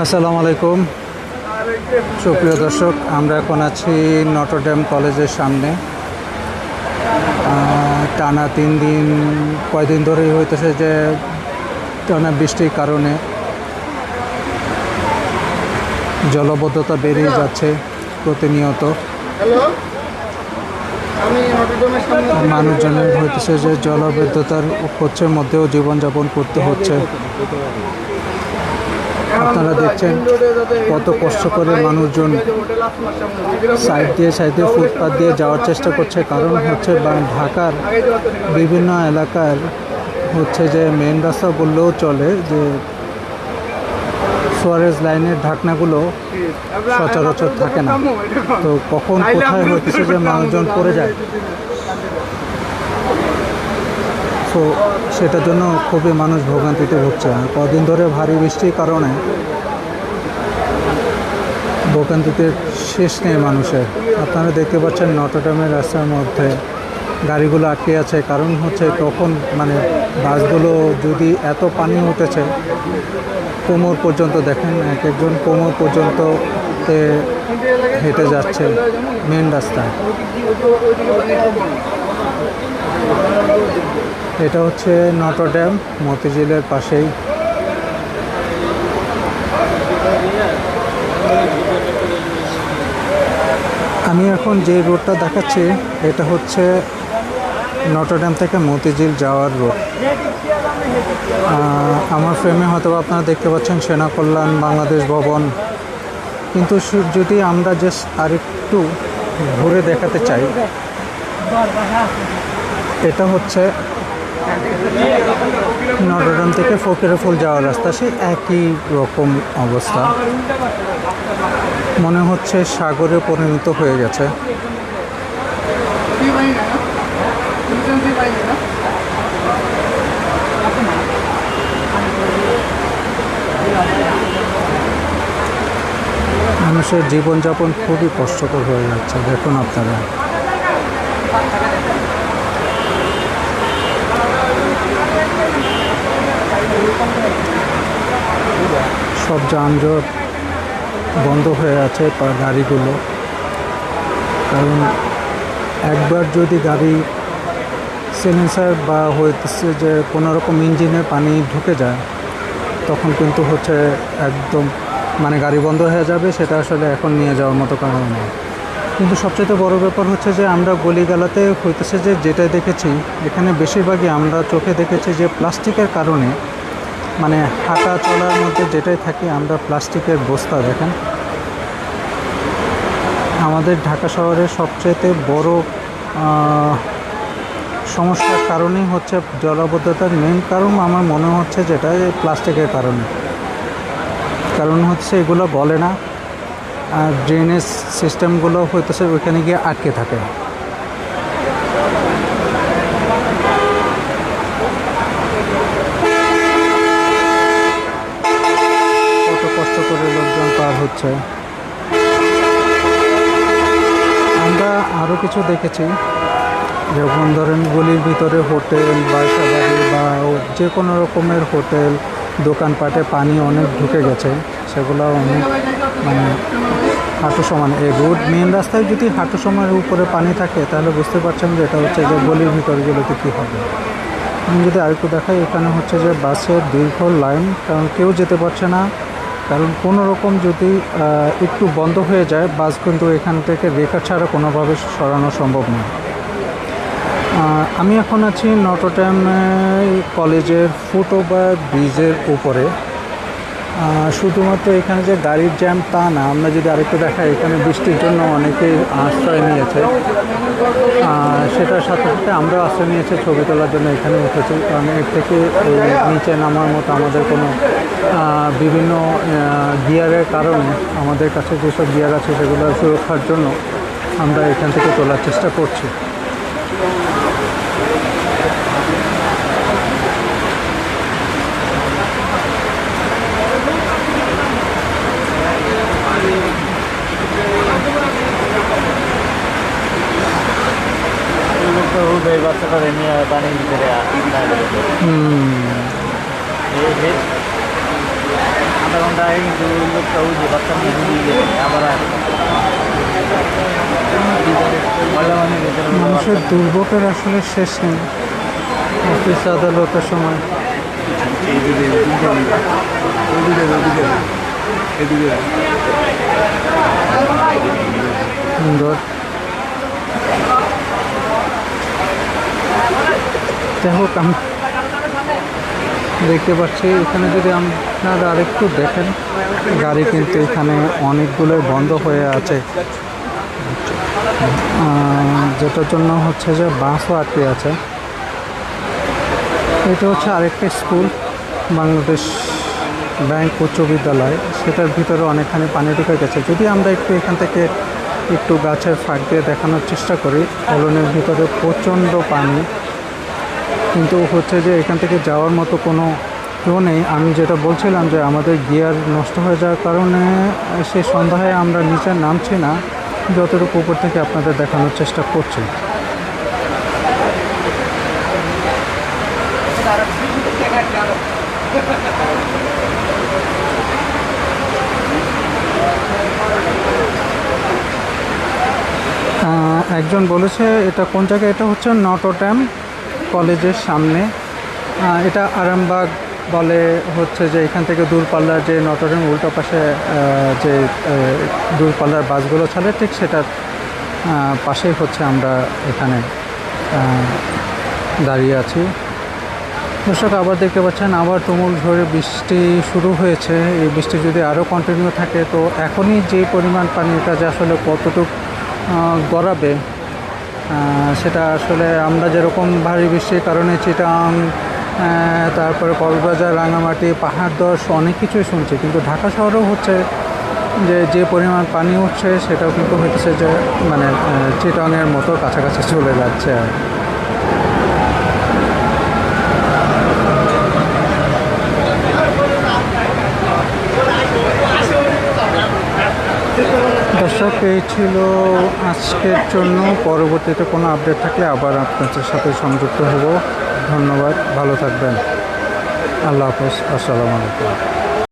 আসসালামু আলাইকুম সুপ্রিয় দর্শক, আমরা এখন আছি নটরডেম কলেজের সামনে। টানা 3 দিন কয়দিন ধরেই হইতেছে যে টানা বৃষ্টির কারণে জলবদ্ধতা বেড়ে যাচ্ছে প্রতিনিয়ত। মানুষজনের হইতেছে যে জলবদ্ধতার হচ্ছে মধ্যেও জীবনযাপন করতে হচ্ছে। আপনারা দেখছেন কত কষ্ট করে মানুষজন সাইড দিয়ে ফুটপাথ দিয়ে যাওয়ার চেষ্টা করছে, কারণ হচ্ছে ঢাকার বিভিন্ন এলাকার হচ্ছে যে মেন রাস্তা বললেও চলে যে সুয়ারেজ লাইনের ঢাকনাগুলো সচরাচর থাকে না, তো কখন কোথায় হচ্ছে যে মানুষজন পড়ে যায়, তো সেটার জন্য খুবই মানুষ ভোগান্তিতে ভুগছে। কদিন ধরে ভারী বৃষ্টির কারণে ভোগান্তিতে শেষ নেই মানুষের। আপনারা দেখতে পাচ্ছেন নটরডেমের রাস্তার মধ্যে গাড়িগুলো আটকে আছে, কারণ হচ্ছে তখন বাসগুলো যদি এত পানি উঠেছে কোমর পর্যন্ত, দেখেন এক একজন কোমর পর্যন্ত হেঁটে যাচ্ছে মেন রাস্তায়। এটা হচ্ছে নটরডেম, মতিঝিলের পাশেই। আমি এখন যে রোডটা দেখাচ্ছি এটা হচ্ছে নটরডেম থেকে মতিঝিল যাওয়ার রোড। আমার ফ্রেমে হয়তো আপনারা দেখতে পাচ্ছেন সেনা কল্যাণ বাংলাদেশ ভবন, কিন্তু যদি আমরা জাস্ট আরেকটু ঘুরে দেখাতে চাই, এটা হচ্ছে নটরডেম থেকে ফকিরফুল যাওয়ার রাস্তা। সেই একই রকম অবস্থা, মনে হচ্ছে সাগরে পরিণত হয়ে গেছে। মানুষের জীবনযাপন খুবই কষ্টকর হয়ে যাচ্ছে। দেখুন আপনারা, সব যানজট বন্ধ হয়ে আছে গাড়িগুলো, কারণ একবার যদি গাড়ি সিলেন্সার বা হইতেছে যে কোনো রকম ইঞ্জিনে পানি ঢুকে যায়, তখন কিন্তু হচ্ছে একদম গাড়ি বন্ধ হয়ে যাবে। সেটা আসলে এখন নিয়ে যাওয়ার মতো কারণ নেই। কিন্তু সবচেয়ে বড় ব্যাপার হচ্ছে যে আমরা গলিগালাতে হইতেছে যে যেটা দেখেছি, এখানে বেশিরভাগই আমরা চোখে দেখেছি যে প্লাস্টিকের কারণে হাঁটা চলার মধ্যে যেটাই থাকে আমরা প্লাস্টিকের বস্তা। দেখেন, আমাদের ঢাকা শহরের সবচেয়ে বড় সমস্যার কারণেই হচ্ছে জলাবদ্ধতার মেন কারণ আমার মনে হচ্ছে যেটা প্লাস্টিকের কারণে। কারণ হচ্ছে এগুলো গলে না, আর ড্রেনেজ সিস্টেমগুলো হইতেছে ওইখানে গিয়ে আটকে থাকে। কত কষ্ট করে লোকজন পার হচ্ছে। আমরা আরও কিছু দেখেছি, যেমন ধরেন গলির ভিতরে হোটেল, বাসা বাড়ি বা যে কোনো রকমের হোটেল দোকানপাটে পানি অনেক ঢুকে গেছে। সেগুলো অনেক হাঁটু সমান। এই রোড মেন রাস্তায় যদি হাঁটু সমানের উপরে পানি থাকে, তাহলে বুঝতে পারছেন যে এটা হচ্ছে যে গলির ভিতরগুলোতে কী হবে। আমি যদি আরেকটু দেখাই, এখানে হচ্ছে যে বাসের দীর্ঘ লাইন, কারণ কেউ যেতে পারছে না, কারণ কোনো রকম যদি একটু বন্ধ হয়ে যায় বাস কিন্তু এখান থেকে রেখা ছাড়া কোনোভাবে সরানো সম্ভব নয়। আমি এখন আছি নটরডেম কলেজের ফুটওভার ব্রিজের উপরে। শুধুমাত্র এখানে যে গাড়ির জ্যাম তা না, আমরা যদি আরেকটু দেখাই, এখানে বৃষ্টির জন্য অনেকেই আশ্রয় নিয়েছে। সেটার সাথে সাথে আমরা আশ্রয় নিয়েছে ছবি তোলার জন্য এখানে উঠেছি, কারণ এর থেকে নিচে নামার মতো আমাদের কোনো বিভিন্ন গিয়ারের কারণে আমাদের কাছে যেসব গিয়ার আছে সেগুলো সুরক্ষার জন্য আমরা এখান থেকে তোলার চেষ্টা করছি। বাচ্চাটা নিয়ে পানির ভিতরে ঘন্টা ঘন্টা আগে কিন্তু ওই লোকটা ওই যে বাচ্চা নিয়ে ঘুরিয়ে গেছে আবার আসে ময়লা মানে মানুষের দুর্ভোগের আসলে শেষ নেই অফিস আদালতের সময়। সুন্দর যাই হোক, আমি দেখতে পাচ্ছি এখানে যদি আপনারা আরেকটু দেখেন গাড়ি কিন্তু এখানে অনেকগুলোই বন্ধ হয়ে আছে, যেটার জন্য হচ্ছে যে বাসও আটকে আছে। এটা হচ্ছে আরেকটা স্কুল, বাংলাদেশ ব্যাংক উচ্চ বিদ্যালয়, সেটার ভিতরে অনেকখানি পানি ঢুকে গেছে। যদি আমরা একটু এখান থেকে একটু গাছের ফাঁক দিয়ে দেখানোর চেষ্টা করি, কলোনির ভিতরে প্রচণ্ড পানি, কিন্তু হচ্ছে যে এখান থেকে যাওয়ার মতো কোনো কেউ নেই। আমি যেটা বলছিলাম যে আমাদের গিয়ার নষ্ট হয়ে যাওয়ার কারণে সে সন্ধ্যায় আমরা নিচে নামছি না, যতটুকু উপর থেকে আপনাদের দেখানোর চেষ্টা করছি। একজন বলেছে এটা কোন জায়গায়, এটা হচ্ছে নটরডেম কলেজের সামনে। এটা আরামবাগ বলে, হচ্ছে যে এখান থেকে দূরপাল্লার যে নটরডেম উল্টো পাশে যে দূরপাল্লার বাসগুলো চলে ঠিক সেটার পাশেই হচ্ছে আমরা এখানে দাঁড়িয়ে আছি। দর্শক আবার দেখতে পাচ্ছেন আবার তুমুল ঝড়ে বৃষ্টি শুরু হয়েছে। এই বৃষ্টি যদি আরও কন্টিনিউ থাকে তো এখনই যে পরিমাণ পানির কাজে আসলে কতটুকু গড়াবে সেটা আসলে আমরা যেরকম ভারী বৃষ্টির কারণে চিটাং, তারপরে কক্সবাজার, রাঙামাটি, পাহাড়দশ অনেক কিছুই শুনছি, কিন্তু ঢাকা শহরেও হচ্ছে যে পরিমাণ পানি উঠছে সেটাও কিন্তু হচ্ছে যে মানে চিটাংয়ের মতো কাছাকাছি চলে যাচ্ছে। দর্শক এই ছিল আজকের জন্য। পরবর্তীতে কোনো আপডেট থাকলে আবার আপনাদের সাথে সংযুক্ত হব। ধন্যবাদ, ভালো থাকবেন, আল্লাহ হাফেজ, আসসালামু আলাইকুম।